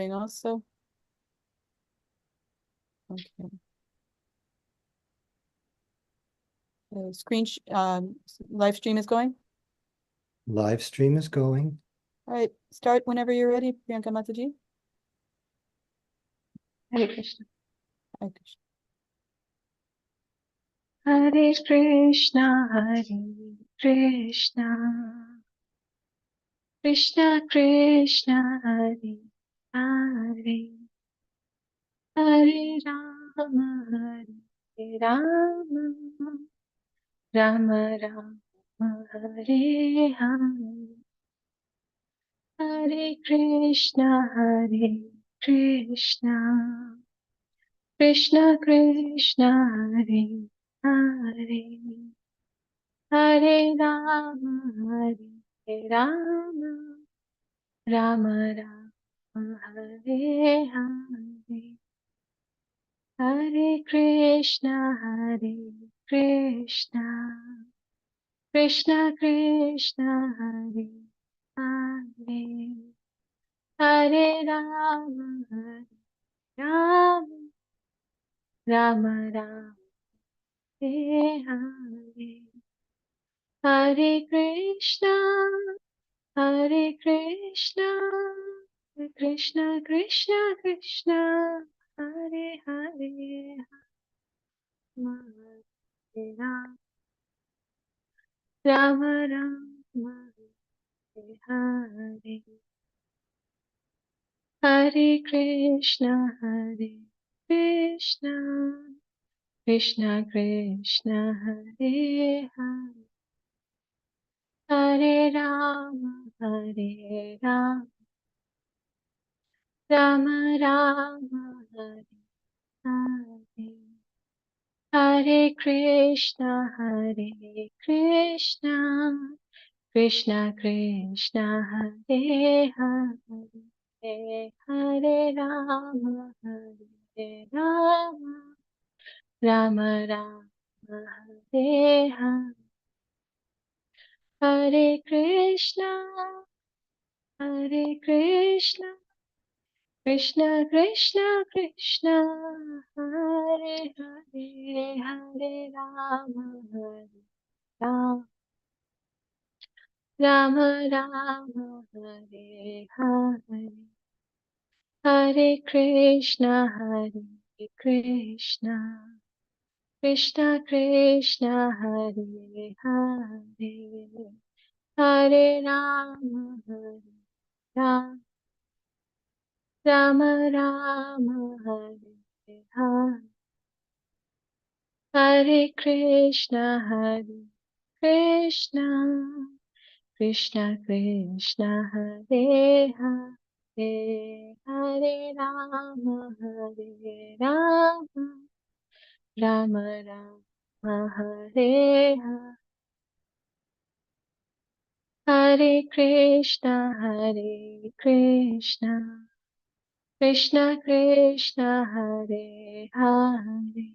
going also? Okay. The live stream is going? Live stream is going. All right, start whenever you're ready, Priyanka Mataji. Hare Krishna. Hare Krishna. Hare Krishna, Hare Krishna, Krishna Krishna, Hare Hare, Hare Rama, Hare Rama, Rama Rama, Hare Hare, Hare Krishna, Hare Krishna, Krishna Krishna, Hare Hare, Hare Rama, Hare Rama, Rama Rama, Hare Hare, Hare Krishna, Hare Krishna, Krishna Krishna, Hare Hare, Hare Rama, Hare Rama, Rama Rama, Hare Hare, Hare Krishna, Hare Krishna, Hare Krishna, Krishna Krishna, Hare Hare, Hare Rama, Rama Rama, Hare Hare, Hare Krishna, Hare Krishna, Krishna Krishna, Hare Hare, Hare Rama, Hare Rama, Rama Rama, Hare Hare, Hare Krishna, Hare Krishna, Krishna Krishna, Hare Hare, Hare Rama, Hare Rama, Rama Rama, Hare Hare, Hare Krishna, Hare Krishna, Krishna Krishna Krishna, Hare Hare, Hare Rama, Hare Rama, Rama Rama, Hare Hare, Hare Krishna, Hare Krishna, Krishna Krishna, Hare Hare, Hare Rama, Hare Rama, Rama Rama, Hare Hare, Hare Krishna, Hare Krishna, Krishna Krishna, Hare Hare, Hare Rama, Hare Rama, Rama Rama, Hare Hare, Hare Krishna, Hare Krishna, Krishna Krishna, Hare Hare,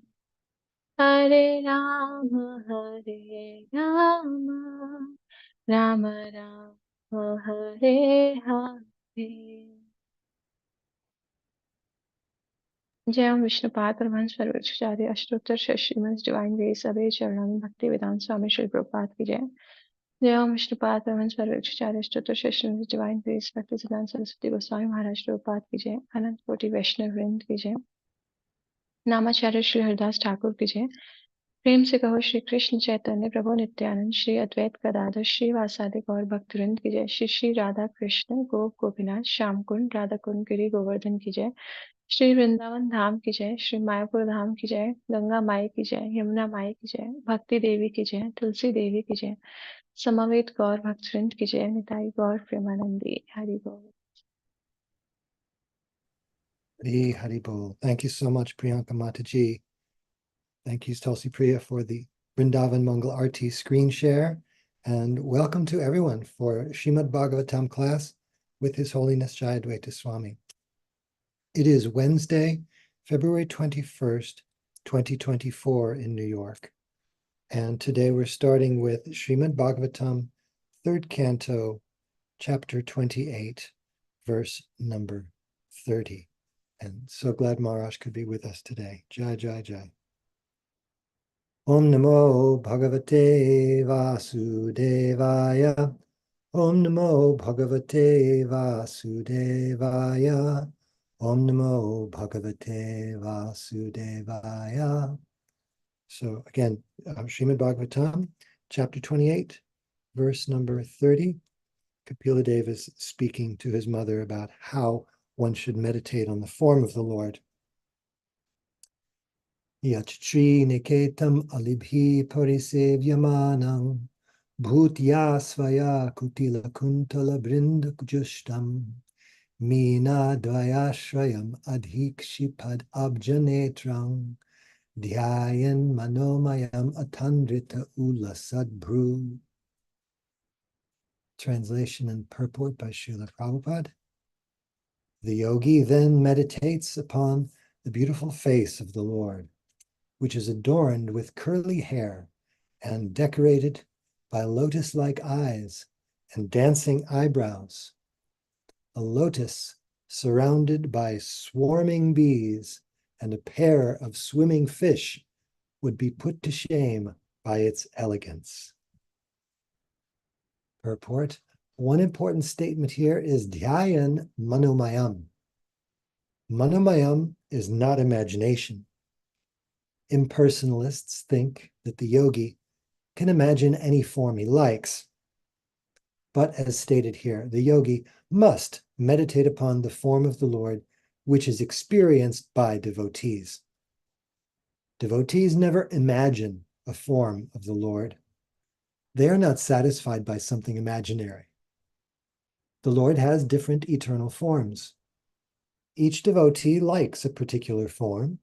Hare Rama, Hare Rama, Rama Rama, Hare Hare. जय ओम Vishnupad Paramhans सर्वोच्चार्य अष्टोत्तर Shrimad divine grace अभय चरणों में भक्ति वेदांत स्वामी श्री प्रभुपाद की जय। जय ओम Vishnupad Paramhans सर्वोच्चार्य अष्टोत्तर Shrimad divine grace भक्ति सिद्धांत सरस्वती गोस्वामी महाराज प्रभुपाद की जय। अनंत कोटि वैष्णव वृंद की जय। नामाचार्य श्री हरिदास ठाकुर की जय। प्रेम से कहो श्री कृष्ण चैतन्य प्रभु नित्यानंद श्री अद्वैत गदाधर श्री वासादि गौर भक्तवृंद की जय। श्री श्री राधा कृष्ण गोप गोपीनाथ श्याम कुंड राधा कुंड गिरी गोवर्धन की जय। श्री वृंदावन धाम की जय। श्री मायापुर धाम की जय। गंगा माई की जय। यमुना माई की जय। भक्ति देवी की जय। तुलसी देवी की जय। समवेत गौर भक्तवृंद की जय। निताई गौर प्रेमानंदी हरि बोल। Hari Hari Bol. Thank you so much, Priyanka Mataji. Thank you, Tulsi Priya, for the Vrindavan Mangal Arti screen share. And welcome to everyone for Srimad Bhagavatam class with His Holiness Jayadvaita Swami. It is Wednesday, February 21st, 2024 in New York. And today we're starting with Srimad Bhagavatam, 3rd canto, chapter 28, verse number 30. And so glad Maharaj could be with us today. Jai, Jai, Jai. Om Namo Bhagavate Vasudevaya. Om Namo Bhagavate Vasudevaya. Om Namo Bhagavate Vasudevaya. So again, Srimad Bhagavatam, chapter 28, verse number 30. Kapila Deva is speaking to his mother about how one should meditate on the form of the Lord. Yachtri niketam alibhi parisevyamanam bhutya svaya kutila kuntala brinda kujustam mina dvayashrayam adhikshipad abjanetrang dhyayan manomayam atandrita ulasadbhru. Translation and purport by Srila Prabhupada. The yogi then meditates upon the beautiful face of the Lord, which is adorned with curly hair and decorated by lotus-like eyes and dancing eyebrows. A lotus surrounded by swarming bees and a pair of swimming fish would be put to shame by its elegance. Purport. One important statement here is dhyayan manomayam. Manomayam is not imagination. Impersonalists think that the yogi can imagine any form he likes. But as stated here, the yogi must meditate upon the form of the Lord, which is experienced by devotees. Devotees never imagine a form of the Lord. They are not satisfied by something imaginary. The Lord has different eternal forms. Each devotee likes a particular form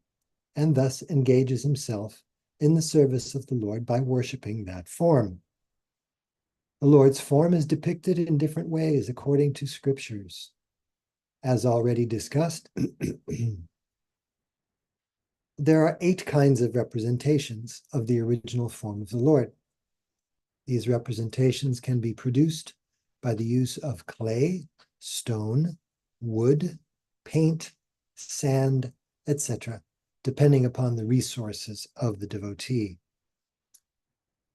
and thus engages himself in the service of the Lord by worshiping that form. The Lord's form is depicted in different ways according to scriptures. As already discussed, there are 8 kinds of representations of the original form of the Lord. These representations can be produced by the use of clay, stone, wood, paint, sand, etc., depending upon the resources of the devotee.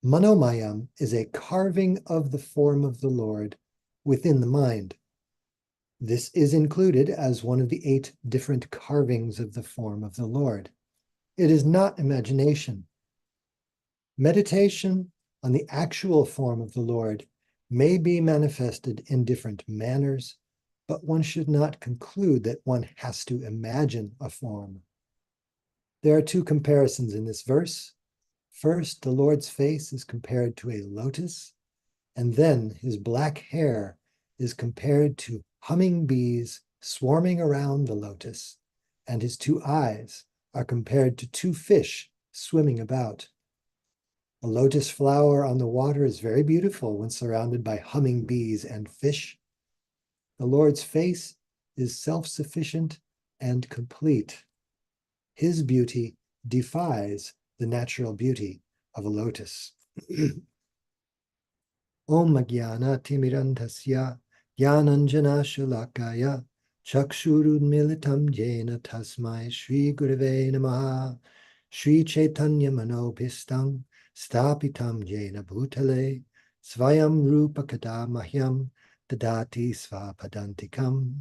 Manomayam is a carving of the form of the Lord within the mind. This is included as one of the 8 different carvings of the form of the Lord. It is not imagination. Meditation on the actual form of the Lord may be manifested in different manners, but one should not conclude that one has to imagine a form. There are 2 comparisons in this verse. First, the Lord's face is compared to a lotus, and then his black hair is compared to humming bees swarming around the lotus, and his 2 eyes are compared to 2 fish swimming about. A lotus flower on the water is very beautiful when surrounded by humming bees and fish. The Lord's face is self-sufficient and complete. His beauty defies the natural beauty of a lotus. Om Jnana Timirantasya Jnananjana Shalakaya Chakshurunmilitam Jena Tasmai Shri Gurave Namaha Shri Chaitanya Manobhistang Stapitam Jena Bhutale Svayam Rupa Kada Mahyam Dadati Svapadantikam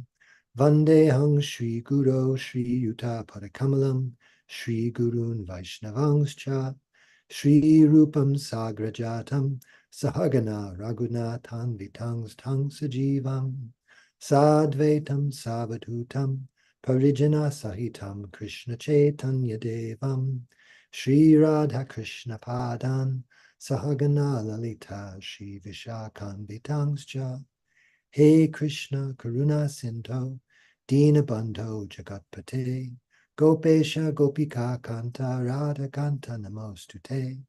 Vandehang Shri Guru Shri Yuta Padakamalam Shri Gurun Vaishnavangscha Shri Rupam Sagrajatam Sahagana Raghunathan Vitangs Tang Sajivam Sadvaitam Savadhutam Parijana Sahitam Krishna Chaitanya Devam Shri Radha Krishna Padan Sahagana Lalita Shri Vishakhan Vitangscha He Krishna Karuna Sindho Dina Bandho Jagatpate Gopesha Gopika Kanta Radha Kanta Namostute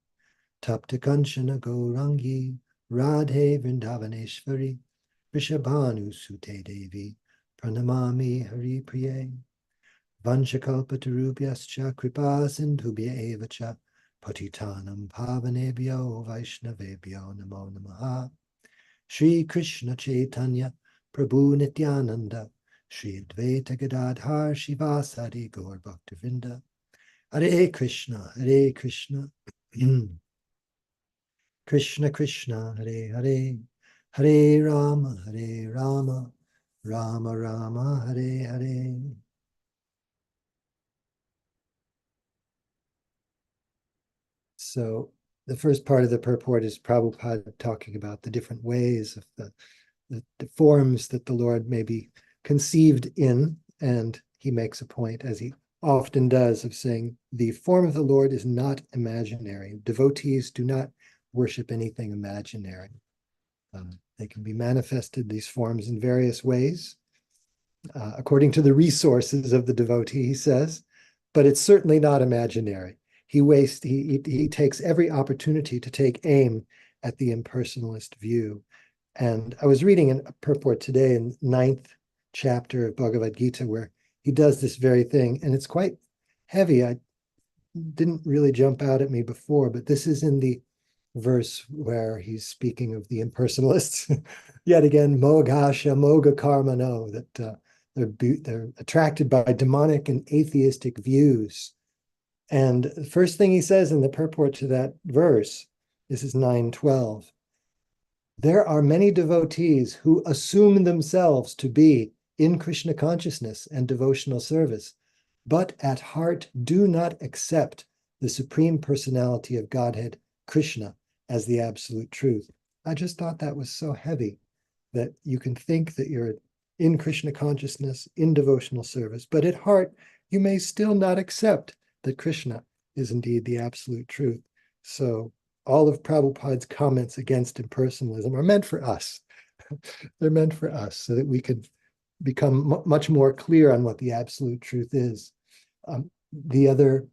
Tapta Kanchana Gaurangi Radhe Vrindavaneshwari Vrishabhanu Sute Devi Pranamami Hari Priye Vanchakalpatarubhyascha Kripa Sindhubhya Evacha Patitanam Pavanebhyo Vaishnavebhyo Namo Namaha Shri Krishna Chaitanya Prabhu Nityananda Shri Advaita Gadadhar Shivasadi Gaur Bhaktivinoda. Hare Krishna, Hare Krishna, Krishna Krishna, Hare Hare, Hare Rama, Hare Rama, Rama Rama, Hare Hare. So the first part of the purport is Prabhupada talking about the different ways of the forms that the Lord may be conceived in, and he makes a point, as he often does, of saying the form of the Lord is not imaginary. Devotees do not worship anything imaginary. They can be manifested, these forms, in various ways, according to the resources of the devotee, he says, but it's certainly not imaginary. He takes every opportunity to take aim at the impersonalist view. And I was reading a purport today in 9th chapter of Bhagavad Gita where he does this very thing, and it's quite heavy. I didn't really jump out at me before, but this is in the verse where he's speaking of the impersonalists. Yet again, mogasha, moga karma, no, that they're attracted by demonic and atheistic views. And the first thing he says in the purport to that verse, this is 9:12, there are many devotees who assume themselves to be in Krishna consciousness and devotional service, but at heart do not accept the Supreme Personality of Godhead, Krishna, as the absolute truth. I just thought that was so heavy, that you can think that you're in Krishna consciousness, in devotional service, but at heart, you may still not accept that Krishna is indeed the absolute truth. So all of Prabhupada's comments against impersonalism are meant for us. They're meant for us so that we can become much more clear on what the absolute truth is. The other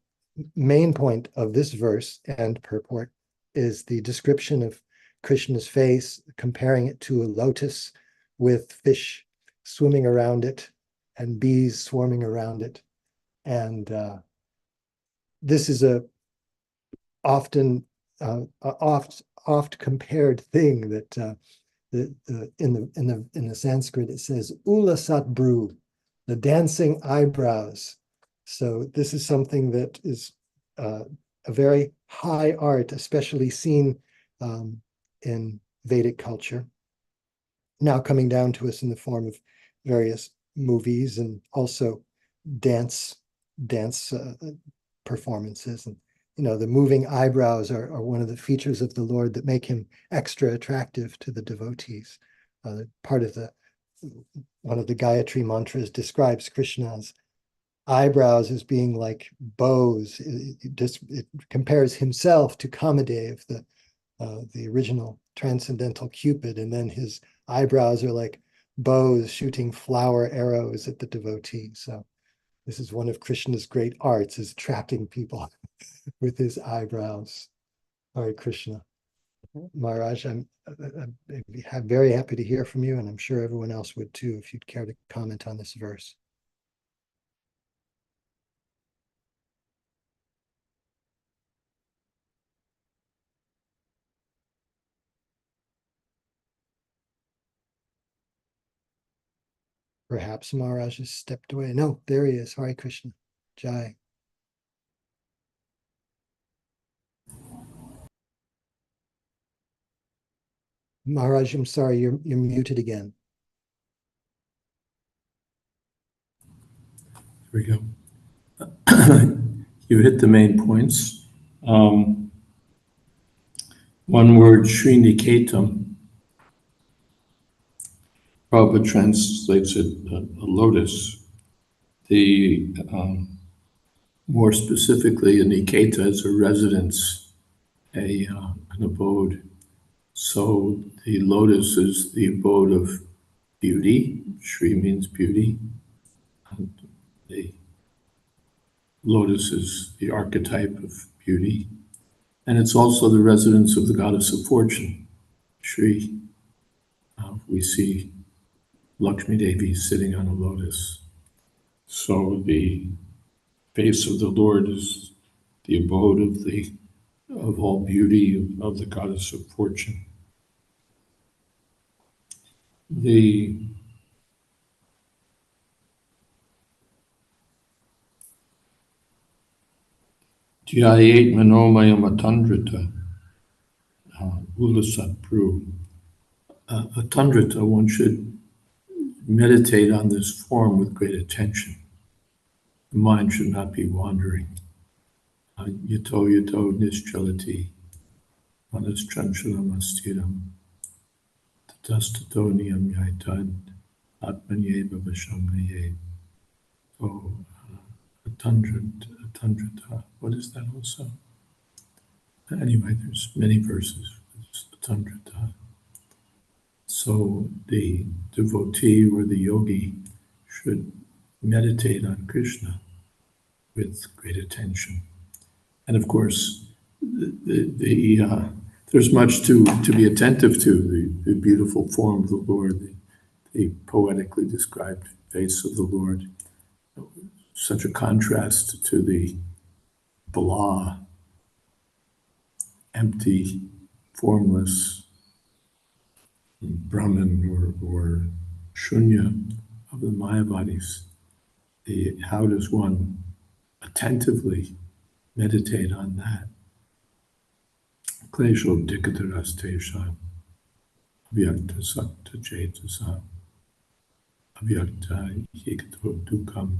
main point of this verse and purport is the description of Krishna's face, comparing it to a lotus with fish swimming around it and bees swarming around it. And this is a oft compared thing that in the Sanskrit it says Ula Satbru, the dancing eyebrows. So this is something that is a very high art, especially seen in Vedic culture, now coming down to us in the form of various movies and also dance performances. And the moving eyebrows are one of the features of the Lord that make him extra attractive to the devotees. One of the Gayatri mantras describes Krishna's eyebrows as being like bows. It compares himself to Kamadev, the original transcendental Cupid, and then his eyebrows are like bows shooting flower arrows at the devotee. So this is one of Krishna's great arts, is attracting people with his eyebrows. Hare Krishna. Maharaj, I'm very happy to hear from you, and I'm sure everyone else would too, if you'd care to comment on this verse. Perhaps Maharaj has stepped away. No, there he is. Hare Krishna. Jai. Maharaj, I'm sorry, you're muted again. Here we go. You hit the main points. One word, Sriniketam. Prabhupada translates it a lotus. More specifically, a Niketa is a residence, an abode. So the lotus is the abode of beauty. Shri means beauty. And the lotus is the archetype of beauty. And it's also the residence of the goddess of fortune, Shri. We see Lakshmi Devi sitting on a lotus. So the face of the Lord is the abode of all beauty of the goddess of fortune. The Jayadvaita Swami Ulasatpru. A tundrita, one should meditate on this form with great attention. The mind should not be wandering. Yato yato nischalati, manaschanchalam astiram, tatastato niyam yaitad, atmanyeva vashamnaye. So, a tundrita, what is that also? Anyway, there's many verses. It's a tundrita. So the devotee or the yogi should meditate on Krishna with great attention. And of course, there's much to be attentive to, the beautiful form of the Lord, the poetically described face of the Lord, such a contrast to the blah, empty, formless Brahman or Shunya of the Mayavadis. How does one attentively meditate on that? Klesho dikadarastesha avyakta sakta cetasa avyakta yikato dukam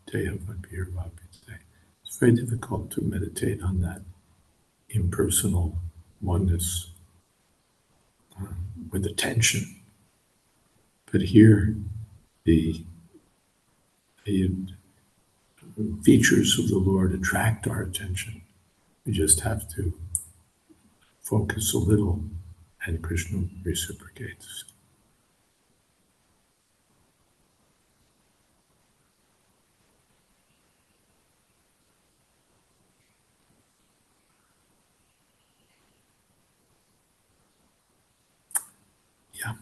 tehavavirvapite. It's very difficult to meditate on that impersonal oneness with attention. But here, the features of the Lord attract our attention. We just have to focus a little, and Krishna reciprocates. Yeah.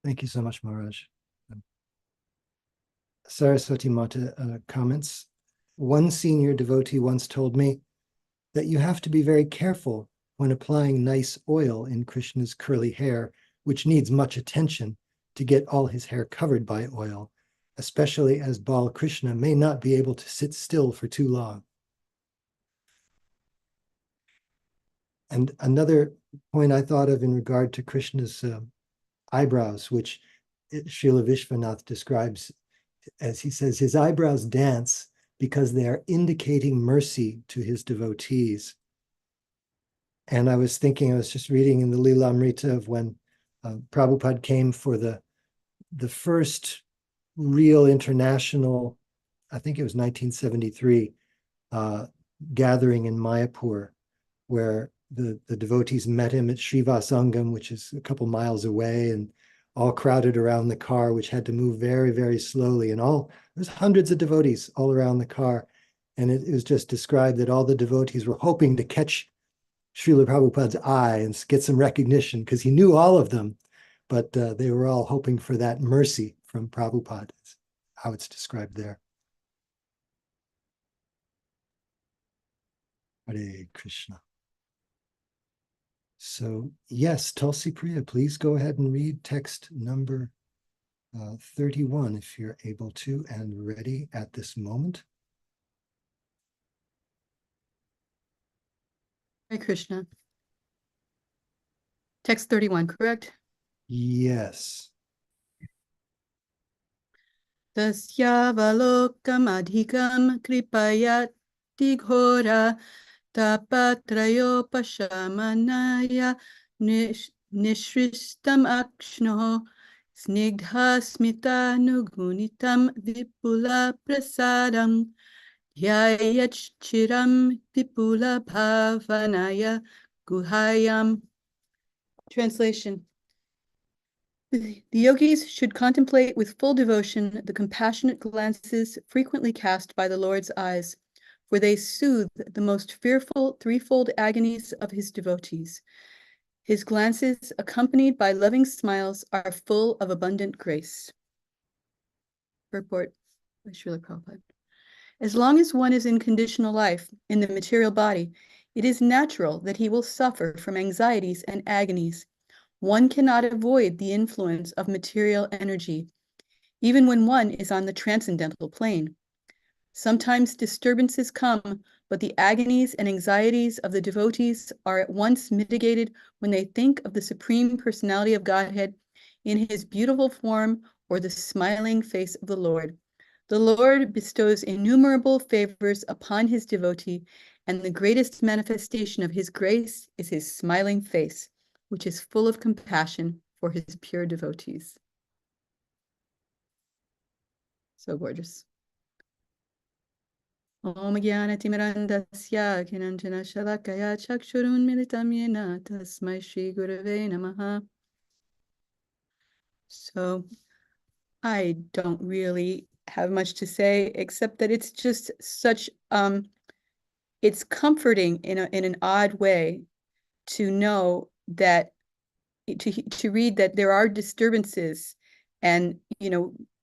Thank you so much, Maharaj. Saraswati Mata comments, one senior devotee once told me that you have to be very careful when applying nice oil in Krishna's curly hair, which needs much attention to get all his hair covered by oil, especially as Bal Krishna may not be able to sit still for too long. And another point I thought of in regard to Krishna's eyebrows, which Srila Vishwanath describes as he says, his eyebrows dance because they are indicating mercy to his devotees. And I was just reading in the Lilamrita of when Prabhupada came for the first real international, I think it was 1973, gathering in Mayapur, where the devotees met him at Srivasangam, which is a couple miles away, and all crowded around the car, which had to move very, very slowly. And there's hundreds of devotees all around the car. And it was just described that all the devotees were hoping to catch Srila Prabhupada's eye and get some recognition, because he knew all of them, but they were all hoping for that mercy from Prabhupada, how it's described there. Hare Krishna. So yes, Tulsi Priya, please go ahead and read text number 31 if you're able to and ready at this moment. Hare Krishna. Text 31, correct? Yes. Tasyavalokam adhikam kripayati ghora tapattrayopashamanaya nishristam akshno snigdha smitanugunitam vipula prasadam yayachchiram vipula bhavanaya guhayam. Translation. The yogis should contemplate with full devotion the compassionate glances frequently cast by the Lord's eyes, for they soothe the most fearful threefold agonies of his devotees. His glances, accompanied by loving smiles, are full of abundant grace. Purport by Srila Prabhupada. As long as one is in conditional life, in the material body, it is natural that he will suffer from anxieties and agonies. One cannot avoid the influence of material energy, even when one is on the transcendental plane. Sometimes disturbances come, but the agonies and anxieties of the devotees are at once mitigated when they think of the Supreme Personality of Godhead in his beautiful form or the smiling face of the Lord. The Lord bestows innumerable favors upon his devotee, and the greatest manifestation of his grace is his smiling face, which is full of compassion for his pure devotees. So gorgeous. Om Jnana-timirandasya Kinanjana Shalakaya Chakshurunmilitam Yena Tasmai Shri Gurave Namaha. So I don't really have much to say except that it's just such it's comforting in an odd way to know that to read that there are disturbances, and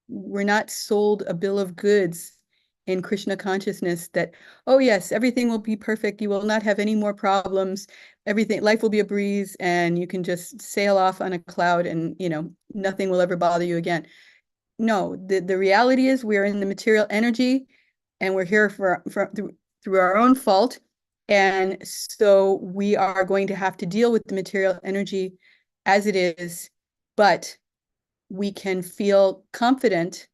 we're not sold a bill of goods in Krishna consciousness that, oh yes, everything will be perfect, you will not have any more problems, life will be a breeze, and you can just sail off on a cloud and nothing will ever bother you again. No, the reality is we're in the material energy, and we're here through our own fault, and so we are going to have to deal with the material energy as it is, but we can feel confident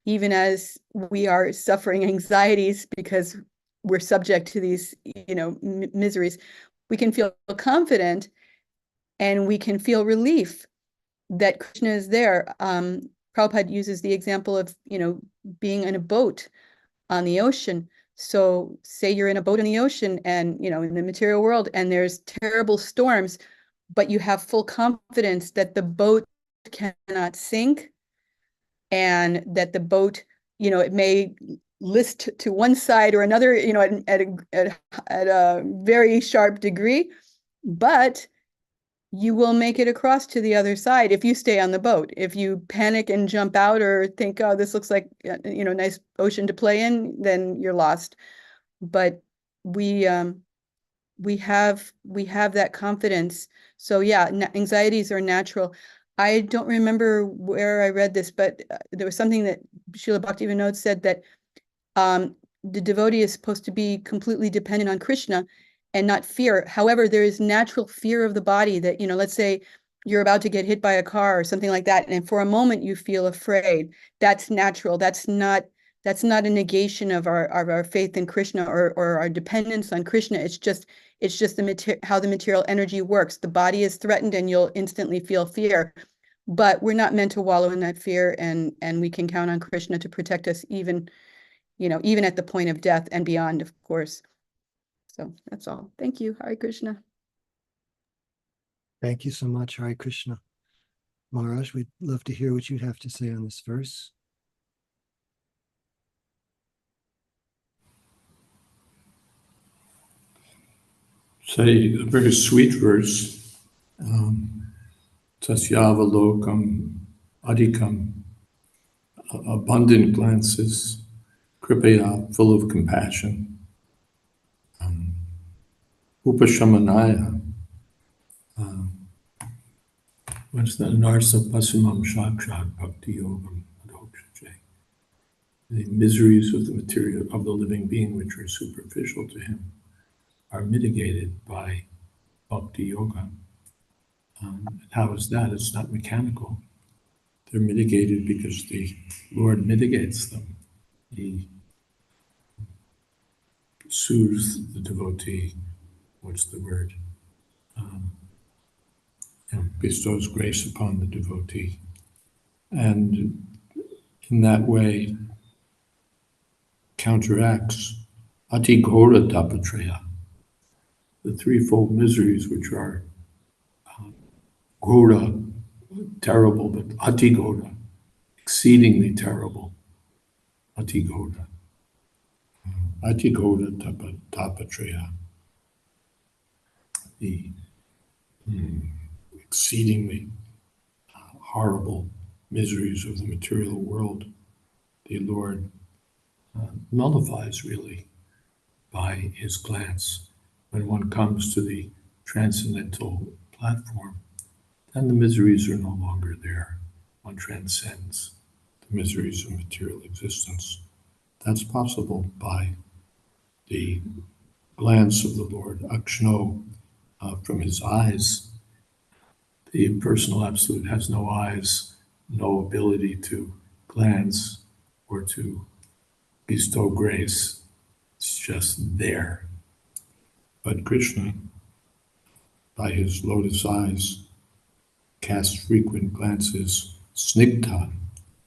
even as we are suffering anxieties because we're subject to these, miseries. We can feel confident and we can feel relief that Krishna is there. Prabhupada uses the example of, being in a boat on the ocean. So say you're in a boat in the ocean and, in the material world, and there's terrible storms, but you have full confidence that the boat cannot sink, and that the boat, it may list to one side or another, at a very sharp degree, but you will make it across to the other side if you stay on the boat. If you panic and jump out or think, oh, this looks like, nice ocean to play in, then you're lost. But we have that confidence. So yeah, anxieties are natural. I don't remember where I read this, but there was something that Srila Bhaktivinoda said that the devotee is supposed to be completely dependent on Krishna and not fear. However, there is natural fear of the body that, let's say you're about to get hit by a car or something like that, and for a moment you feel afraid. That's natural. That's not a negation of our faith in Krishna or our dependence on Krishna. It's just how the material energy works. The body is threatened and you'll instantly feel fear, but we're not meant to wallow in that fear, and we can count on Krishna to protect us even at the point of death and beyond, of course. So that's all. Thank you. Hare Krishna. Thank you so much, Hare Krishna. Maharaj, we'd love to hear what you'd have to say on this verse. Say a very sweet verse. Tasyavalokam adhikam, abundant glances, kripaya, full of compassion. Upashamanaya, what's that? Narsa pasimam shakshat bhakti yogam adhokshaje. The miseries of the material, of the living being, which are superficial to him, are mitigated by bhakti yoga. How is that? It's not mechanical. They're mitigated because the Lord mitigates them. He soothes the devotee. What's the word? Bestows grace upon the devotee. And in that way counteracts ati ghora tapatreya, the threefold miseries, which are ghora, terrible, but ati ghora, exceedingly terrible. Ati ghora. Ati ghora tapatreya, the exceedingly horrible miseries of the material world. The Lord nullifies really by his glance. When one comes to the transcendental platform, then the miseries are no longer there. One transcends the miseries of material existence. That's possible by the glance of the Lord, Akshno, from his eyes. The impersonal absolute has no eyes, no ability to glance or to bestow grace. It's just there. But Krishna, by his lotus eyes, casts frequent glances, snigdha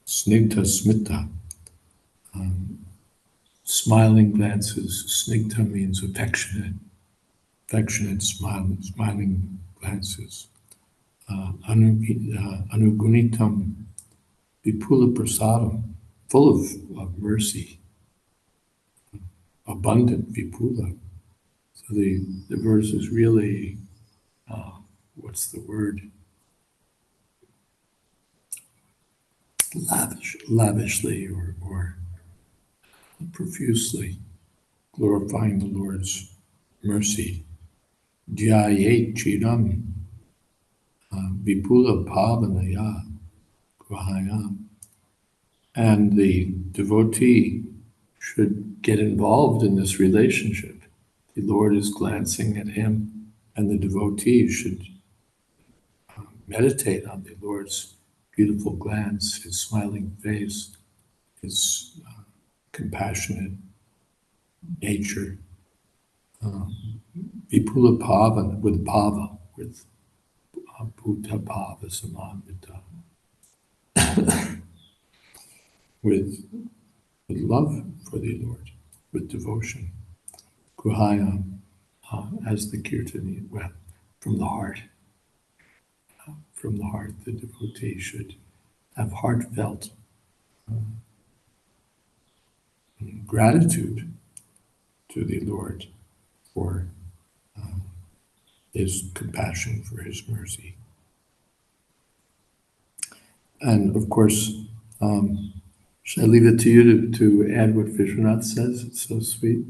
smita, smiling glances. Snigdha means affectionate, smiling glances. Anugunitam vipula prasadam, full of mercy, abundant vipula. So the verse is really, what's the word? Lavishly or profusely glorifying the Lord's mercy. Jayet chiram vipula pavanaya grahayam. And the devotee should get involved in this relationship. The Lord is glancing at him, and the devotee should meditate on the Lord's beautiful glance, his smiling face, his compassionate nature. Vipula bhava, with bhava, with bhuta bhava samavita, with love for the Lord, with devotion. Guhayam, as the kirtani, well, from the heart. From the heart, the devotee should have heartfelt gratitude to the Lord for his compassion, for his mercy. And of course, should I leave it to you to add what Vishwanath says? It's so sweet.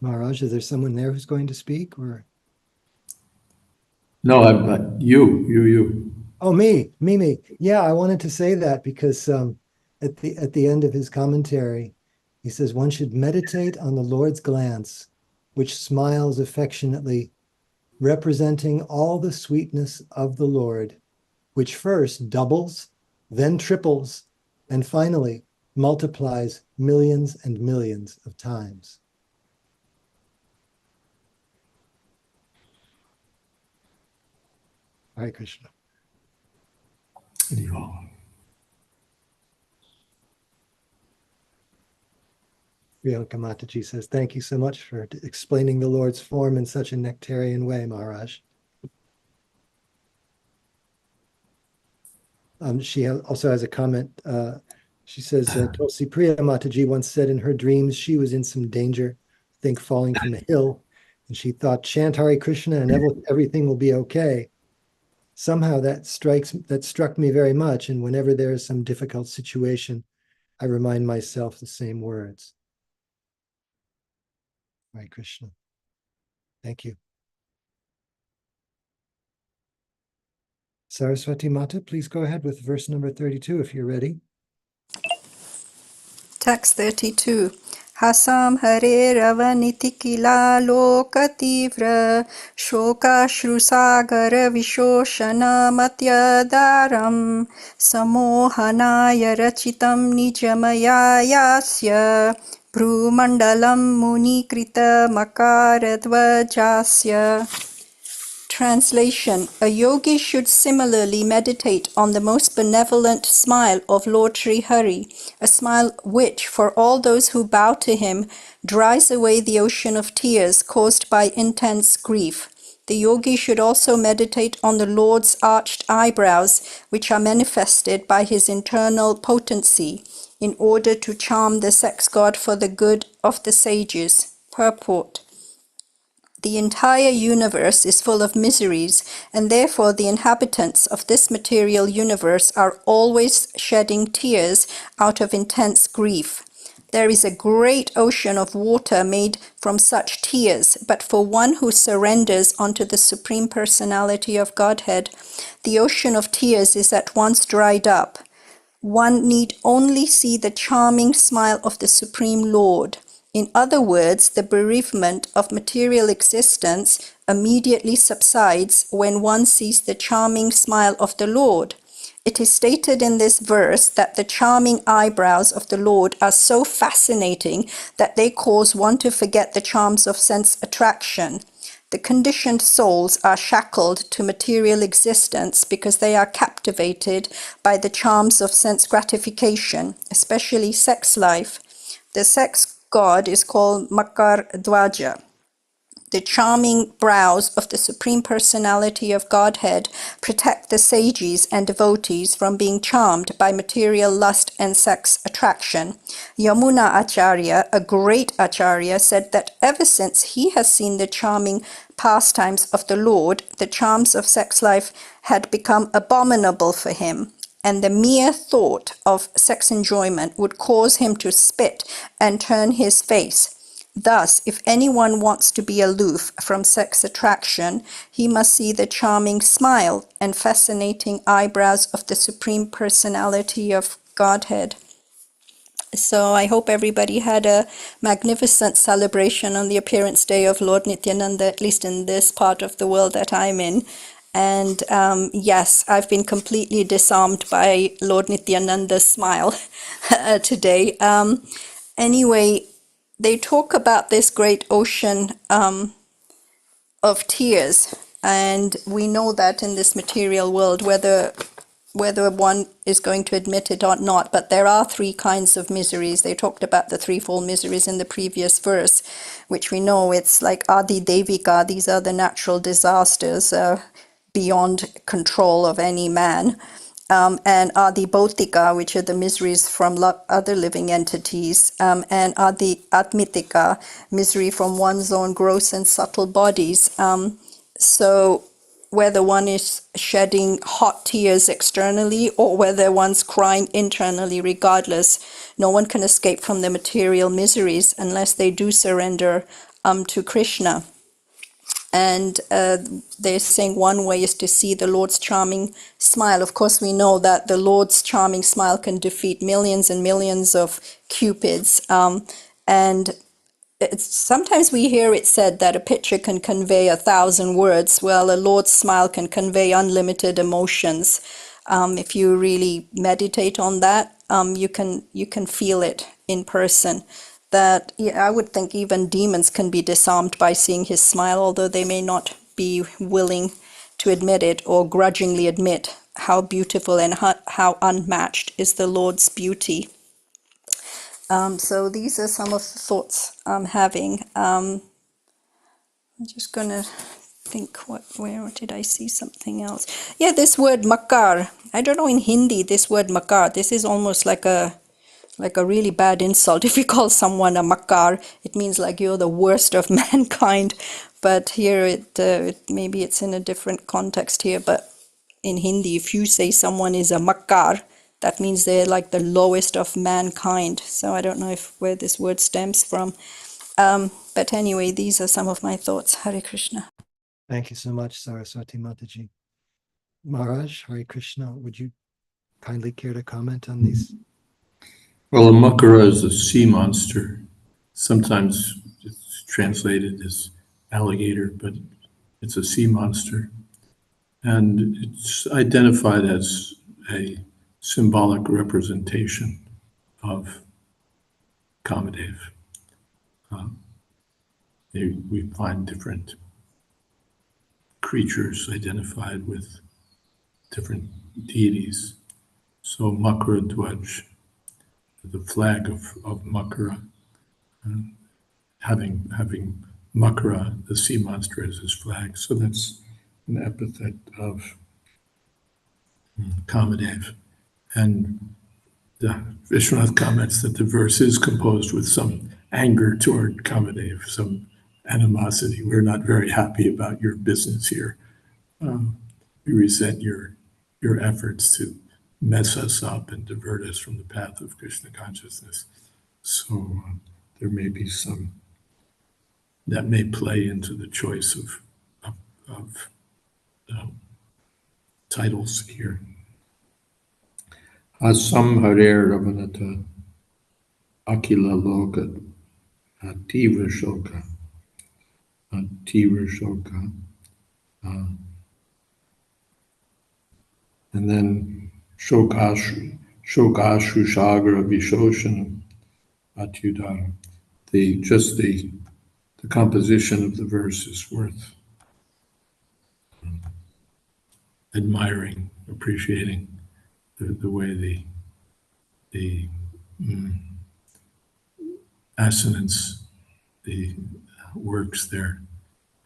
Maharaj, is there someone there who's going to speak, or? No, you. Oh, me. Yeah, I wanted to say that because at the end of his commentary, he says one should meditate on the Lord's glance, which smiles affectionately, representing all the sweetness of the Lord, which first doubles, then triples, and finally multiplies millions and millions of times. Hare Krishna. Priyanka Mataji says, thank you so much for explaining the Lord's form in such a nectarian way, Maharaj. She also has a comment. She says, Tulsi Priya Mataji once said in her dreams she was in some danger, I think falling from a hill, and she thought, chant Hare Krishna and everything will be okay. Somehow that struck me very much, and whenever there is some difficult situation, I remind myself the same words. Hare Krishna. Thank you. Saraswati Mata, please go ahead with verse number 32 if you're ready. Text 32. Hasam hare ravaniti kila lokativra shoka shrusagara vishoshana matyadaram samohanaya rachitam nijamaya yasya bhrumandalam munikrita makaradvajasya. Translation. A yogi should similarly meditate on the most benevolent smile of Lord Sri Hari, a smile which, for all those who bow to him, dries away the ocean of tears caused by intense grief. The yogi should also meditate on the Lord's arched eyebrows, which are manifested by his internal potency, in order to charm the sex god for the good of the sages. Purport. The entire universe is full of miseries, and therefore the inhabitants of this material universe are always shedding tears out of intense grief. There is a great ocean of water made from such tears, but for one who surrenders onto the Supreme Personality of Godhead, the ocean of tears is at once dried up. One need only see the charming smile of the Supreme Lord. In other words, the bereavement of material existence immediately subsides when one sees the charming smile of the Lord. It is stated in this verse that the charming eyebrows of the Lord are so fascinating that they cause one to forget the charms of sense attraction. The conditioned souls are shackled to material existence because they are captivated by the charms of sense gratification, especially sex life. The sex god is called Makar Dwaja. The charming brows of the Supreme Personality of Godhead protect the sages and devotees from being charmed by material lust and sex attraction. Yamuna Acharya, a great Acharya, said that ever since he has seen the charming pastimes of the Lord, the charms of sex life had become abominable for him, and the mere thought of sex enjoyment would cause him to spit and turn his face. Thus, if anyone wants to be aloof from sex attraction, he must see the charming smile and fascinating eyebrows of the Supreme Personality of Godhead. So I hope everybody had a magnificent celebration on the appearance day of Lord Nityananda, at least in this part of the world that I'm in. And yes, I've been completely disarmed by Lord Nityananda's smile today. Anyway, they talk about this great ocean of tears, and we know that in this material world, whether one is going to admit it or not, but there are three kinds of miseries. They talked about the threefold miseries in the previous verse, which we know it's like Adi Devika. These are the natural disasters beyond control of any man. And Adi Bhautika, which are the miseries from other living entities, and Adi Atmitika, misery from one's own gross and subtle bodies. So whether one is shedding hot tears externally or whether one's crying internally, regardless, no one can escape from the material miseries unless they do surrender to Krishna. And they're saying one way is to see the Lord's charming smile. Of course, we know that the Lord's charming smile can defeat millions and millions of cupids. And sometimes we hear it said that a picture can convey 1,000 words. Well, a Lord's smile can convey unlimited emotions. If you really meditate on that, you can feel it in person. That I would think even demons can be disarmed by seeing his smile, although they may not be willing to admit it or grudgingly admit how beautiful and how unmatched is the Lord's beauty. So these are some of the thoughts I'm having. I'm just going to think, where did I see something else? Yeah, this word makar. I don't know in Hindi, this word makar, this is almost like a really bad insult. If you call someone a makar, it means like you're the worst of mankind. But here, maybe it's in a different context here. But in Hindi, if you say someone is a makar, that means they're like the lowest of mankind. So I don't know where this word stems from. But anyway, these are some of my thoughts. Hare Krishna. Thank you so much, Saraswati Mataji. Maharaj, Hare Krishna, would you kindly care to comment on these? Well, a makara is a sea monster. Sometimes it's translated as alligator, but it's a sea monster. And it's identified as a symbolic representation of Kamadev. We find different creatures identified with different deities. So Makara Dwaj, the flag of Makara, having Makara, the sea monster, as his flag. So that's an epithet of Kamadev. And Vishwanath comments that the verse is composed with some anger toward Kamadev, some animosity. We're not very happy about your business here. We resent your efforts to mess us up and divert us from the path of Krishna consciousness. So there may be some that may play into the choice of titles here. Asam Harer Ravanata Akila Loka Ativa Shoka and then Shokashu Shagra Vishoshanam Atyudara. The composition of the verse is worth admiring, appreciating the way the assonance, the works there,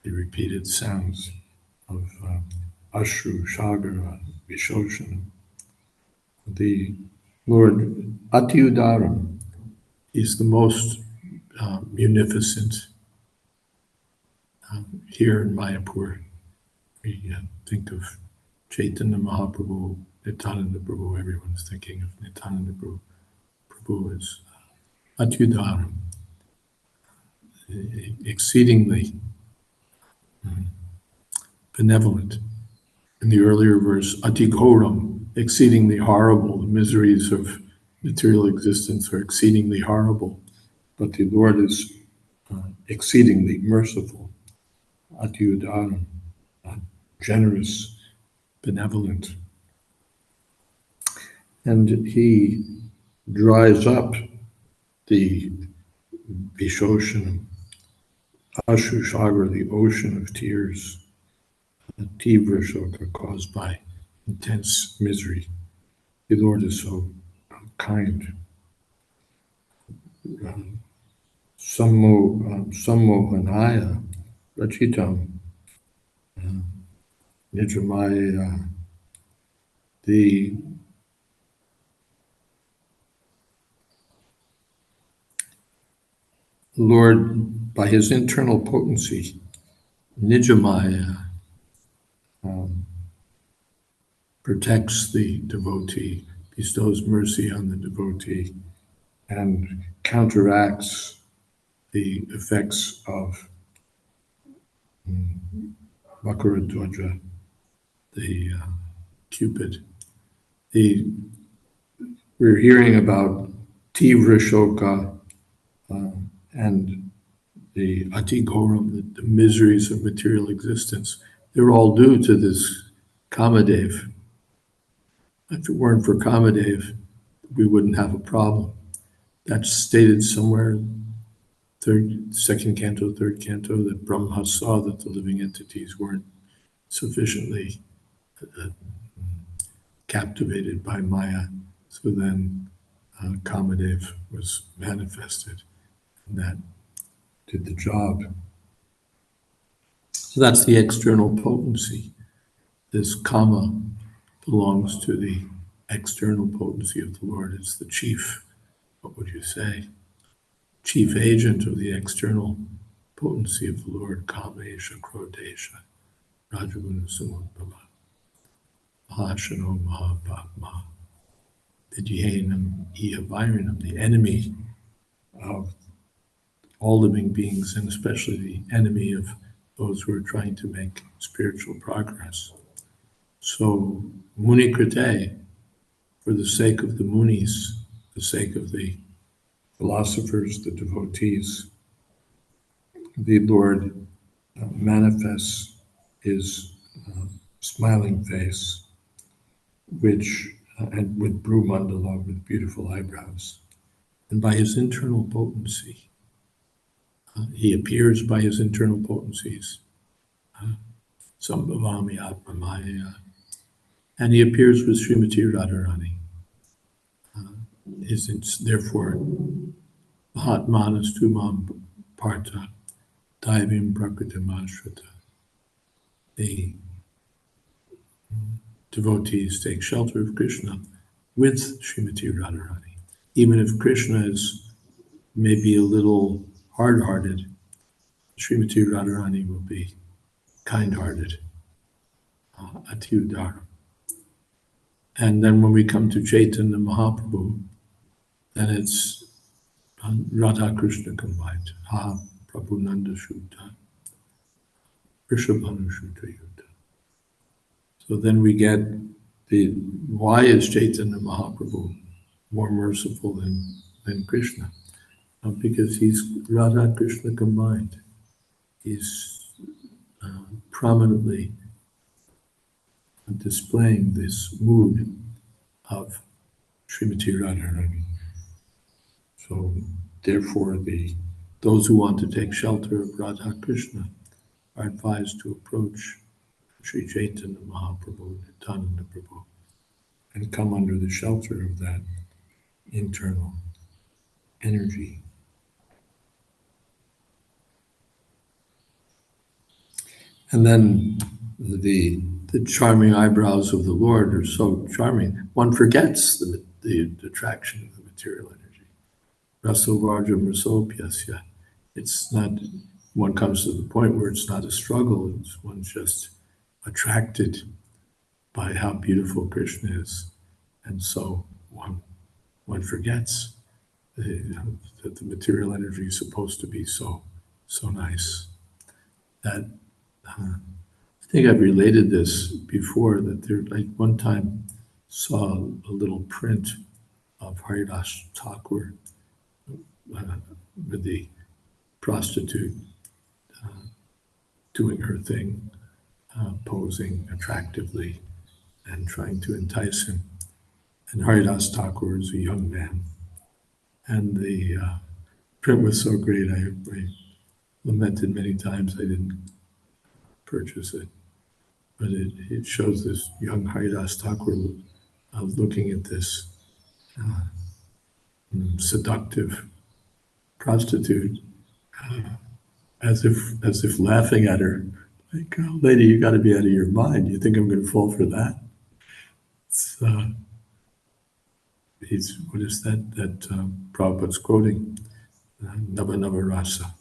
the repeated sounds of Ashru, Shagra, Vishoshanam. The Lord Atyudaram is the most munificent. Here in Mayapur, we think of Chaitanya Mahaprabhu, Nityananda Prabhu. Everyone's thinking of Nityananda Prabhu. Prabhu is Atyudaram, exceedingly benevolent. In the earlier verse, Atighoram, exceedingly horrible. The miseries of material existence are exceedingly horrible, but the Lord is exceedingly merciful. Atyudaram, generous, benevolent. And he dries up the Vishoshanam, Ashushagra, the ocean of tears, the Tivra Shoka caused by intense misery. The Lord is so kind. Sammohanaya Rachitam Nijamaya. The Lord, by his internal potency, Nijamaya, protects the devotee, bestows mercy on the devotee, and counteracts the effects of Makaradwaja, the Cupid. We're hearing about Tivra Shoka and the Atighoram, the miseries of material existence. They're all due to this Kamadev. If it weren't for Kamadev, we wouldn't have a problem. That's stated somewhere, second canto, third canto, that Brahma saw that the living entities weren't sufficiently captivated by Maya. So then Kamadev was manifested, and that did the job. So that's the external potency. This Kama belongs to the external potency of the Lord. It's the chief, what would you say, chief agent of the external potency of the Lord, Kamesha, Krodesha, Rajaguna Samudbhava, Mahashano Mahabhagma, Vidyahanam Ihaviranam, the enemy of all living beings, and especially the enemy of those who are trying to make spiritual progress. So, Muni Krite, for the sake of the Munis, the sake of the philosophers, the devotees, the Lord manifests his smiling face, which and with Bhrumandala, with beautiful eyebrows. And by his internal potency, he appears by his internal potencies. Sambhavami Atmamaya. And he appears with Srimati Radharani. Therefore, Mahatmanas Tumam Partha Daivim Prakritim Ashrita. The devotees take shelter of Krishna with Srimati Radharani. Even if Krishna is maybe a little hard-hearted, Srimati Radharani will be kind-hearted, Ati Udara. And then when we come to Chaitanya Mahaprabhu, then it's Radha Krishna combined. Ha Prabhu Nanda Shuddha, Rishabhanu Shuddha Yuddha. So then we get why is Chaitanya Mahaprabhu more merciful than Krishna? Because he's Radha Krishna combined. He's prominently displaying this mood of Srimati Radharani. So therefore, those who want to take shelter of Radha Krishna are advised to approach Sri Chaitanya Mahaprabhu, Nityananda Prabhu, and come under the shelter of that internal energy. And then the charming eyebrows of the Lord are so charming, one forgets the attraction of the material energy. Rasovarja Mrasopyasya. It's not, one comes to the point where it's not a struggle, one's just attracted by how beautiful Krishna is. And so one forgets that the material energy is supposed to be so nice. That I think I've related this before, that I one time saw a little print of Haridas Thakur with the prostitute doing her thing, posing attractively and trying to entice him. And Haridas Thakur is a young man. And the print was so great, I lamented many times I didn't purchase it. But it shows this young Haridas Thakur looking at this seductive prostitute as if laughing at her, like, oh, lady, you got to be out of your mind. You think I'm going to fall for that? What is that Prabhupada's quoting? Nava Nava Rasa.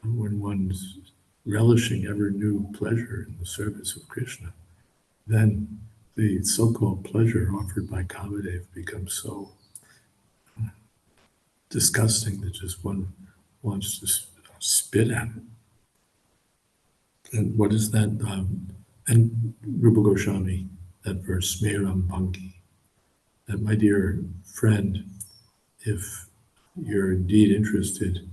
When one's relishing ever new pleasure in the service of Krishna, then the so-called pleasure offered by Kamadev becomes so disgusting that just one wants to spit at it. And what is that? And Rupa Goswami, that verse, Smeram Bhangi, that my dear friend, if you're indeed interested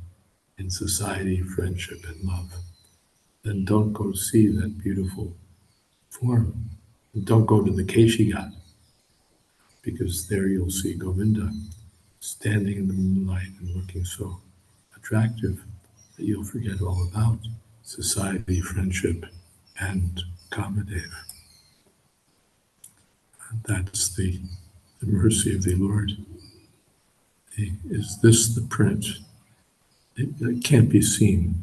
in society, friendship, and love, then don't go see that beautiful form. Don't go to the Keshigat, because there you'll see Govinda standing in the moonlight and looking so attractive that you'll forget all about society, friendship, and Kamadev. And that's the mercy of the Lord. Is this the print? It can't be seen.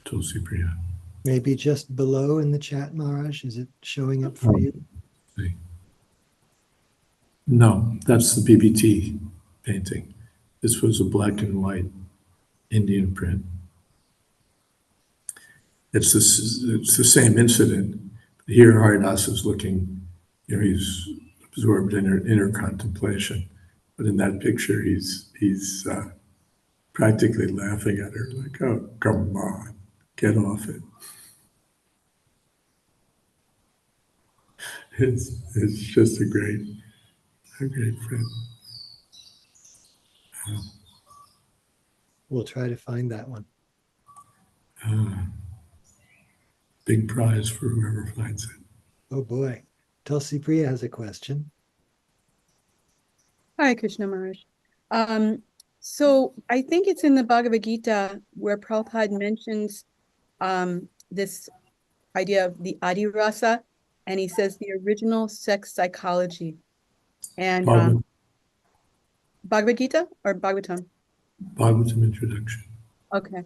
Tulsi Priya. Maybe just below in the chat, Maharaj, is it showing up for you? No, that's the BBT painting. This was a black and white Indian print. It's the same incident. Here Haridas is looking, he's absorbed in inner contemplation. But in that picture, he's practically laughing at her, like, oh, come on, get off it. It's just a great friend. We'll try to find that one. Big prize for whoever finds it. Oh boy. Tulsi Priya has a question. Hi, Krishna Maharaj. So I think it's in the Bhagavad Gita where Prabhupada mentions this idea of the Adi Rasa, and he says the original sex psychology. And Bhagavad Gita or Bhagavatam? Bhagavatam introduction. Okay.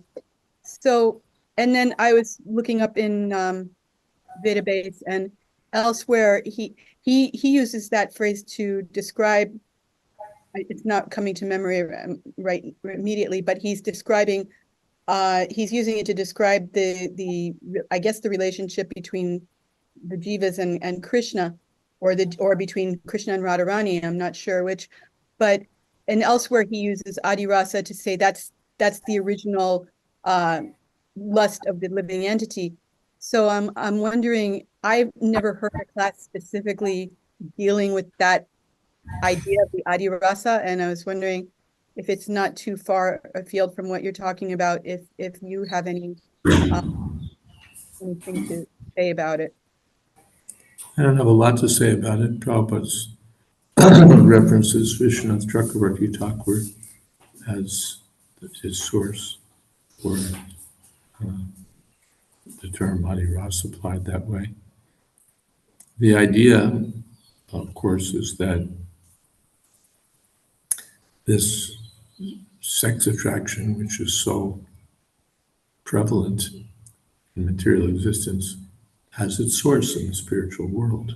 So, and then I was looking up in Vedabase and elsewhere, he uses that phrase to describe it's not coming to memory right immediately, but he's describing, he's using it to describe I guess the relationship between the jivas and Krishna, or between Krishna and Radharani. I'm not sure which, but and elsewhere he uses Adi Rasa to say that's the original lust of the living entity. So I'm wondering, I've never heard a class specifically dealing with that idea of the Adi Rasa, and I was wondering if it's not too far afield from what you're talking about, if you have anything to say about it. I don't have a lot to say about it. Prabhupada's references Vishwanath Chakravarti Thakur as his source for the term Adiras applied that way. The idea, of course, is that this sex attraction, which is so prevalent in material existence, has its source in the spiritual world.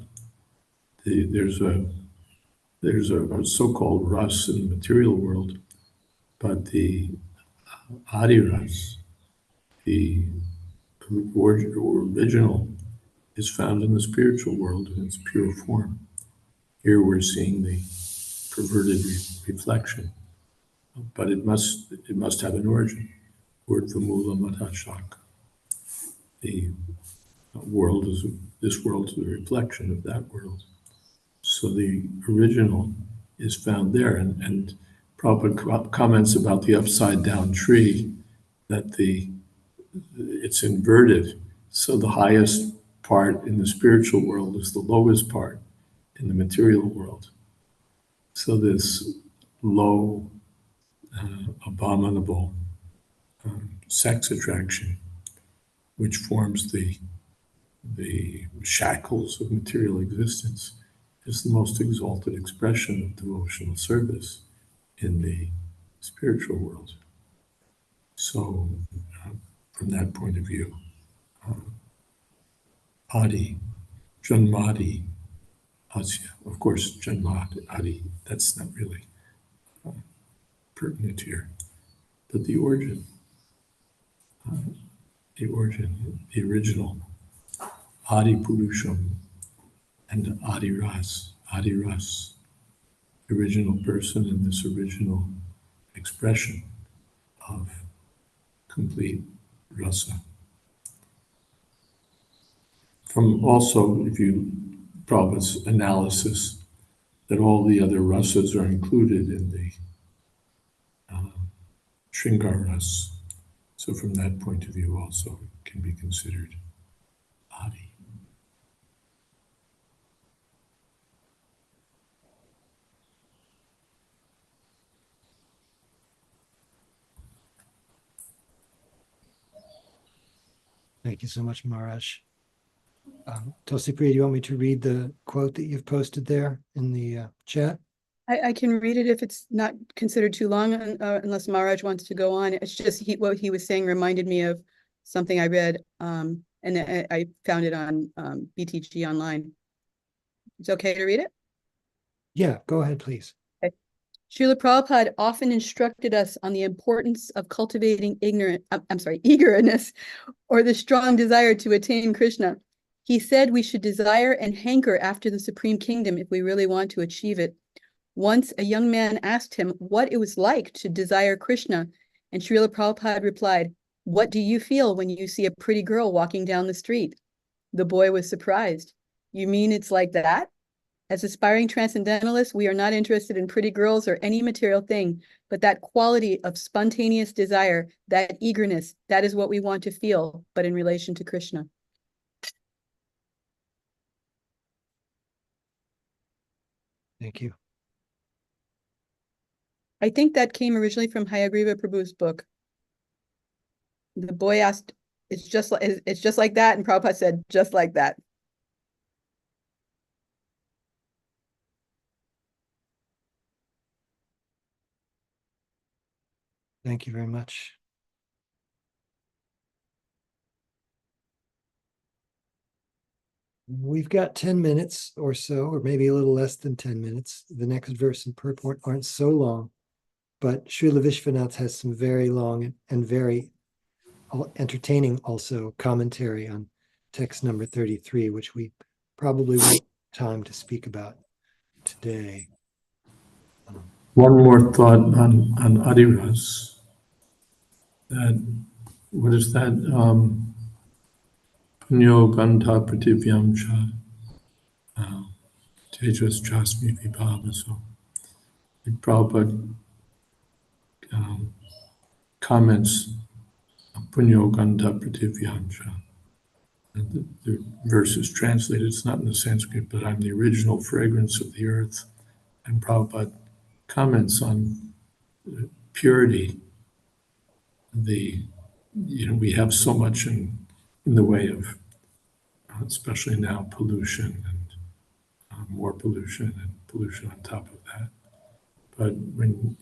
There's a so-called ras in the material world, but the Adi ras, the original, is found in the spiritual world in its pure form. Here we're seeing the perverted reflection, but it must have an origin. Urdhvamula Matashak. The world is this world is a reflection of that world. So the original is found there, and Prabhupada comments about the upside down tree, that it's inverted. So the highest part in the spiritual world is the lowest part in the material world. So this low, abominable sex attraction, which forms the shackles of material existence, is the most exalted expression of devotional service in the spiritual world. So, from that point of view, Adi, Janmadi, Asya, of course, Janmadi, Adi, that's not really pertinent here, but the origin, the original, Adi Purusham and Adi Ras, the original person and this original expression of complete rasa. From also, if you, Prabhupada's analysis, that all the other rasas are included in the Shringar ras. So from that point of view also it can be considered Adi. Thank you so much, Maharaj. Tulsi Priya, do you want me to read the quote that you've posted there in the chat? I can read it if it's not considered too long, unless Maharaj wants to go on. It's just what he was saying reminded me of something I read, and I found it on BTG online. It's okay to read it? Yeah, go ahead, please. Okay. Srila Prabhupada often instructed us on the importance of cultivating eagerness, or the strong desire to attain Krishna. He said we should desire and hanker after the Supreme Kingdom if we really want to achieve it. Once a young man asked him what it was like to desire Krishna, and Srila Prabhupada replied, "What do you feel when you see a pretty girl walking down the street?" The boy was surprised. "You mean it's like that?" As aspiring transcendentalists, we are not interested in pretty girls or any material thing, but that quality of spontaneous desire, that eagerness, that is what we want to feel, but in relation to Krishna. Thank you. I think that came originally from Hayagriva Prabhu's book. The boy asked, it's just like that, and Prabhupada said, just like that. Thank you very much. We've got 10 minutes or so, or maybe a little less than 10 minutes. The next verse and purport aren't so long, but Srila Vishwanath has some very long and very entertaining also commentary on text number 33, which we probably won't have time to speak about today. One more thought on Adiras. That, what is that? Punyo Gandha Prativyam Cha Tejas Jasmi Vibhava. So Prabhupada comments Punyo Gandha Prativyam Cha. And the verse is translated, it's not in the Sanskrit, but I'm the original fragrance of the earth. And Prabhupada comments on purity. We have so much in the way of, especially now, pollution and more pollution and pollution on top of that. But when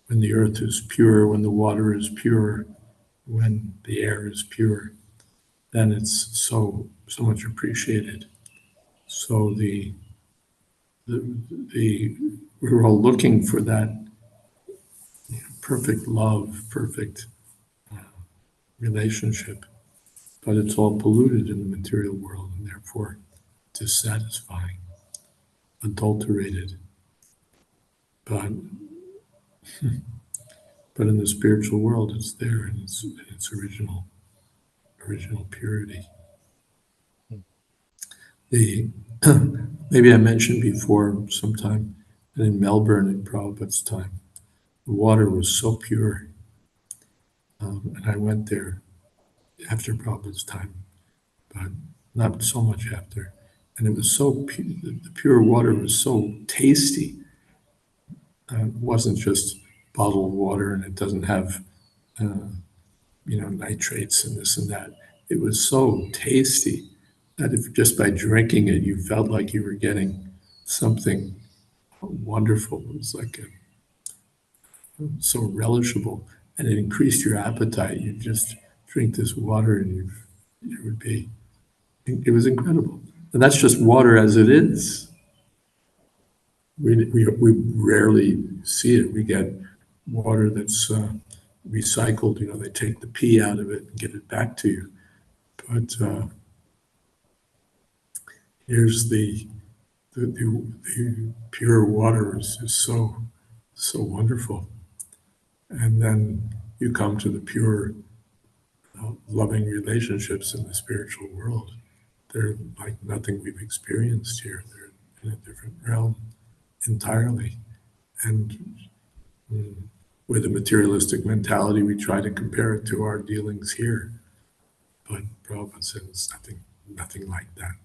the earth is pure, when the water is pure, when the air is pure, then it's so much appreciated. So we're all looking for that perfect love, perfect relationship, but it's all polluted in the material world and therefore dissatisfying, adulterated. But in the spiritual world, it's there in its original purity. Maybe I mentioned before sometime that in Melbourne in Prabhupada's time, the water was so pure, and I went there after Prabhupada's time, but not so much after. And it was so pure, the pure water was so tasty. It wasn't just bottled water and it doesn't have, nitrates and this and that. It was so tasty that if just by drinking it, you felt like you were getting something wonderful. It was like so relishable, and it increased your appetite. You just drink this water and it was incredible. And that's just water as it is. We rarely see it. We get water that's recycled. They take the pee out of it and get it back to you. But here's the pure water is so wonderful. And then you come to the pure, loving relationships in the spiritual world. They're like nothing we've experienced here. They're in a different realm entirely. And with a materialistic mentality, we try to compare it to our dealings here. But Prabhupada said it's nothing like that.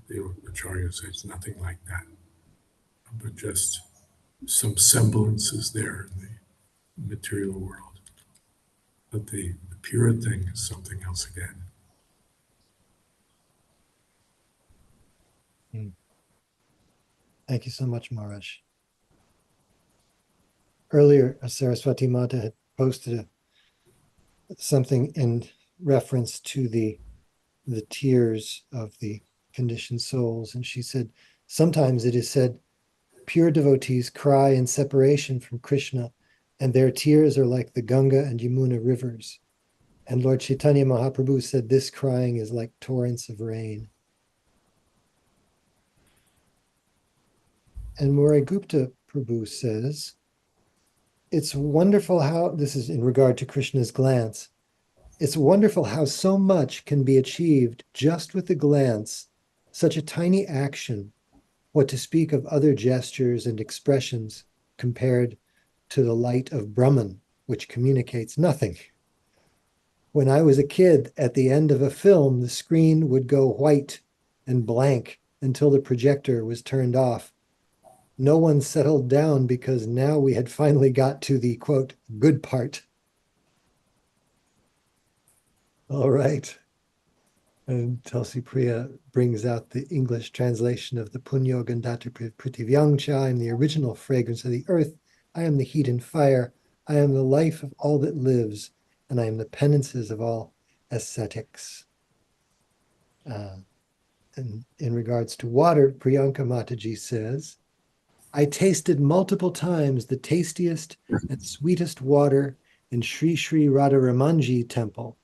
The Acharya says it's nothing like that. But just some semblance is there in the material world. But the pure thing is something else again. Thank you so much, Maharaj. Earlier, Saraswati Mata had posted something in reference to the tears of the conditioned souls, and she said, sometimes it is said, pure devotees cry in separation from Krishna, and their tears are like the Ganga and Yamuna rivers. And Lord Chaitanya Mahaprabhu said this crying is like torrents of rain. And Murray Gupta Prabhu says, it's wonderful how, this is in regard to Krishna's glance, it's wonderful how so much can be achieved just with a glance, such a tiny action, what to speak of other gestures and expressions compared to the light of Brahman, which communicates nothing. When I was a kid, at the end of a film, the screen would go white and blank until the projector was turned off. No one settled down because now we had finally got to the, quote, good part. All right. And Tulsi Priya brings out the English translation of the Punyo Gandhata Prativyang Cha. I am the original fragrance of the earth. I am the heat and fire. I am the life of all that lives, and I am the penances of all ascetics. And in regards to water, Priyanka Mataji says, I tasted multiple times the tastiest and sweetest water in Sri Sri Radharamanji temple.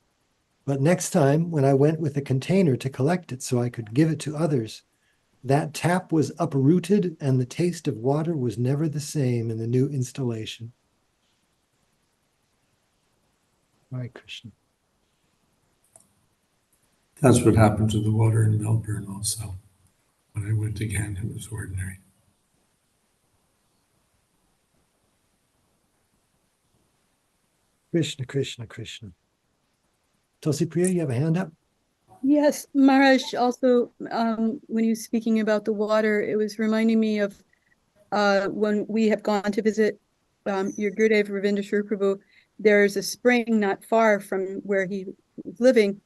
But next time, when I went with a container to collect it so I could give it to others, that tap was uprooted and the taste of water was never the same in the new installation. Hare Krishna. That's what happened to the water in Melbourne also. When I went again, it was ordinary. Krishna, Krishna, Krishna. Tulsi Priya, you have a hand up? Yes, Maharaj, also, when he was speaking about the water, it was reminding me of when we have gone to visit your Gurudev Ravindra Prabhu. There's a spring not far from where he was living,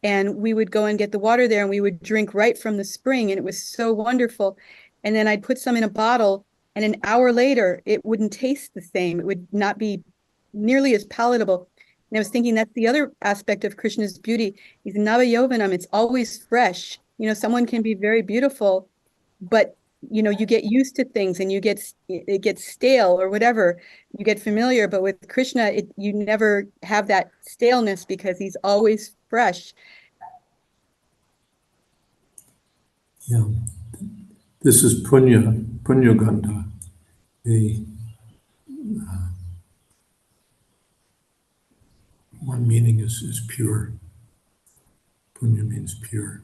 and we would go and get the water there, and we would drink right from the spring, and it was so wonderful. And then I'd put some in a bottle, and an hour later, it wouldn't taste the same. It would not be nearly as palatable. And I was thinking that's the other aspect of Krishna's beauty. He's Nava Yovanam. It's always fresh. You know, someone can be very beautiful, but you know, you get used to things and it gets stale or whatever. You get familiar, but with Krishna, you never have that staleness because he's always fresh. Yeah. This is Punya Gandha. The one meaning is pure. Punya means pure.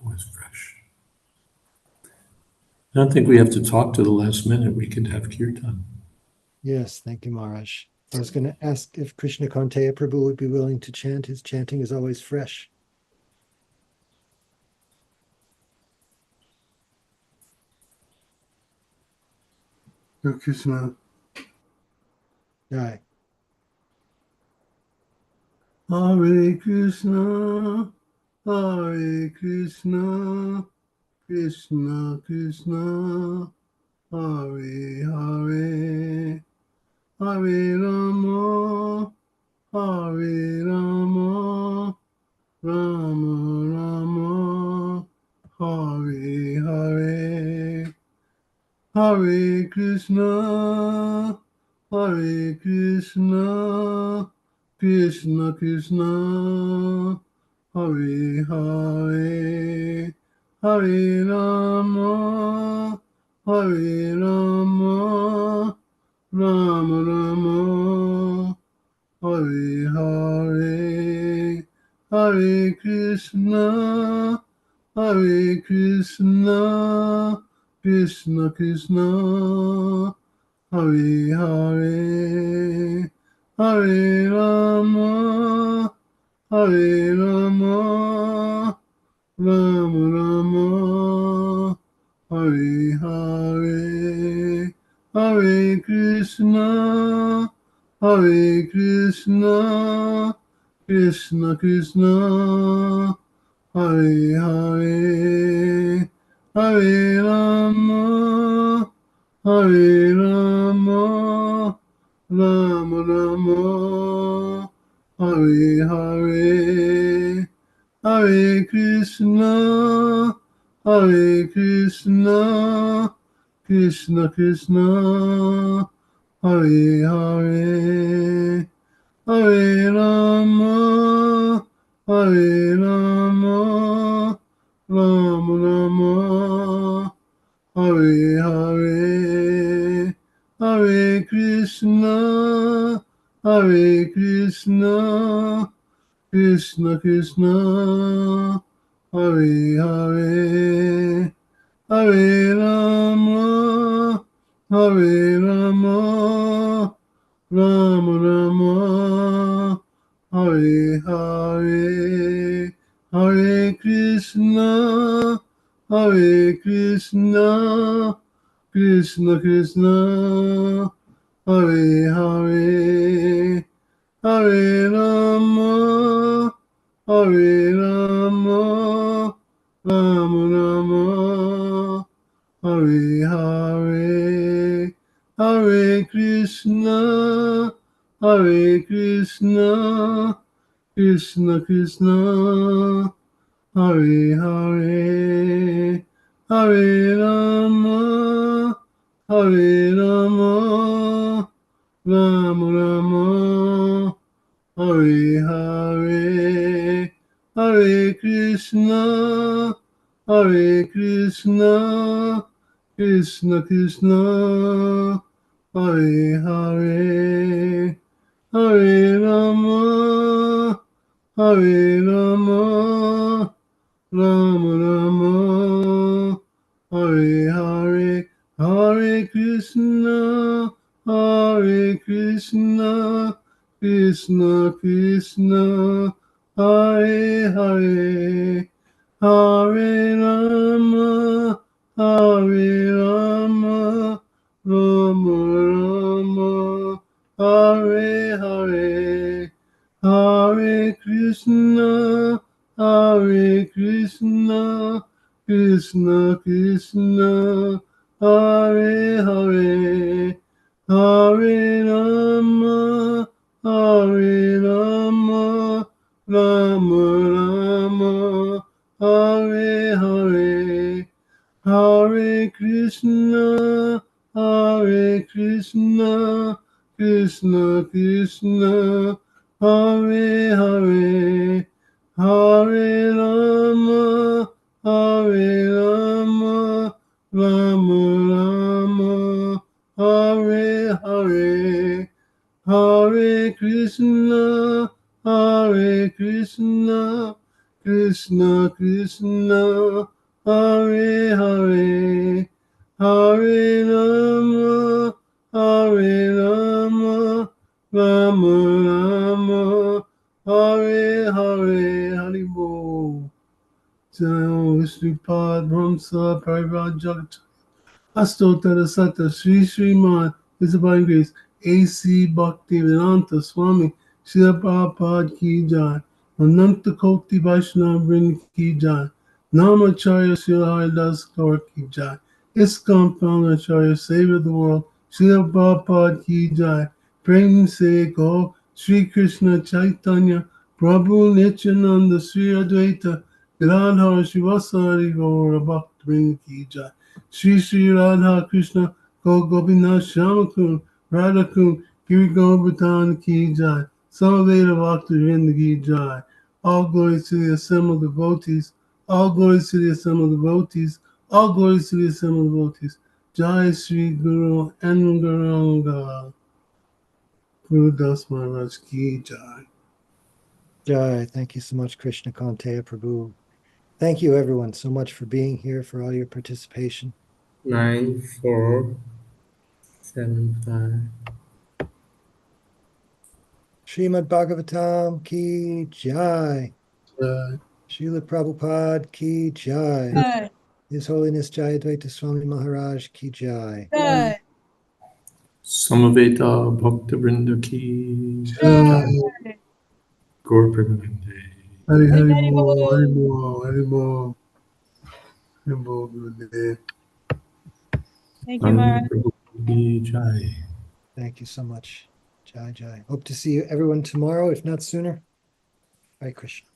Always fresh. I don't think we have to talk to the last minute. We could have kirtan. Yes, thank you, Maharaj. I was going to ask if Krishna Kanteya Prabhu would be willing to chant. His chanting is always fresh. Hare Krishna. Right. Hare Krishna, Hare Krishna, Krishna Krishna, Hare Hare, Hare Rama, Hare Rama, Rama Rama, Hare Hare, Hare Krishna, Hare Krishna, Krishna Krishna, Hare Hare, Hare Rama, Hare Rama, Rama Rama, Hare Hare, Hare Krishna, Hare Krishna, Krishna Krishna, Hare Hare, Hare Rama, Hare Rama, Rama Rama, Hare Hare, Hare Krishna, Hare Krishna, Krishna Krishna, Hare Hare, Hare Rama, Hare Rama, Rama Rama, Hare Hare, Hare Krishna, Hare Krishna, Krishna Krishna, Hare Hare, Hare Rama, Hare Rama, Rama Rama, Hare Hare, Hare Krishna, Hare Krishna, Krishna Krishna, Hare Hare, Hare Rama, Hare Rama, Rama Rama, Hare Hare, Hare Krishna, Hare Krishna, Krishna Krishna, Hare Hare, Hare Rama, Hare Rama, Rama Rama, Hare Hare, Hare Krishna, Hare Krishna, Krishna Krishna, Hare Hare, Hare Rama, Hare Rama, Rama Rama, Hare Hare, Hare Krishna, Hare Krishna, Krishna Krishna, Hare Hare, Hare Rama, Hare Rama, Rama Rama, Hare Hare, Hare Krishna, Hare Krishna, Krishna Krishna, Hare Hare, Hare Rama, Hare Rama, Rama Rama, Hare Hare, Hare Krishna, Hare Krishna, Krishna Krishna, Hare Hare, Hare Rama, Hare Rama, Rama Rama, Hare Hare, Hare Krishna, Hare Krishna, Krishna Krishna, Hare Hare, Hare Rama, Hare Rama, Rama Rama, Hare Hare, Hare Krishna, Hare Krishna, Krishna Krishna, Hare Hare, Hare Rama, Hare Rama, Rama Rama, Hare Hare, Hari Bol. Jai Sripad Brahmsa Parivad Jagat Astotara Sata Sri Srimad His Divine Grace A.C. Bhaktivedanta Swami Srila Prabhupada Ki Jai Ananta Koti Vaishnava Vrind Ki Jai Namacharya Srila Haridas Kaur Ki Jai ISKCON Founder Acharya Savior of the World Srila Prabhupada Ki Jai Prem Se Go Sri Krishna Chaitanya Prabhu Nityananda Sri Advaita Gadadhar Shivasari Gaura Bhaktivinoda Ki Jai Shri Shri Radha Krishna Go Gopinath Shamakun Radhakun Giri Govardhan Ki Jai Samaveda Bhaktivinoda Ki Jai. All glories to the assembled devotees, all glories to the assembled devotees, all glories to the assembled devotees. Jai Shri Guru Angaranga Guru Das Maharaj Ki Jai. Jai, thank you so much, Krishna Kanteya Prabhu. Thank you, everyone, so much for being here, for all your participation. 9475. Srimad Bhagavatam Ki Jai. Jai. Srila Prabhupada Ki Jai. Jai, His Holiness Jayadvaita Swami Maharaj Ki Jai. jai, Samaveta Bhaktivinoda Ki jai. Gaur Premanande. Hari Hari Hari Bol, Hari Bol. Bol, Hari Bol, Hari Bol, Gurudev. Thank you, Maharaj. Prabhu Ki Jai. Thank you so much. Jai Jai. Hope to see you everyone tomorrow, if not sooner. Hare Krishna.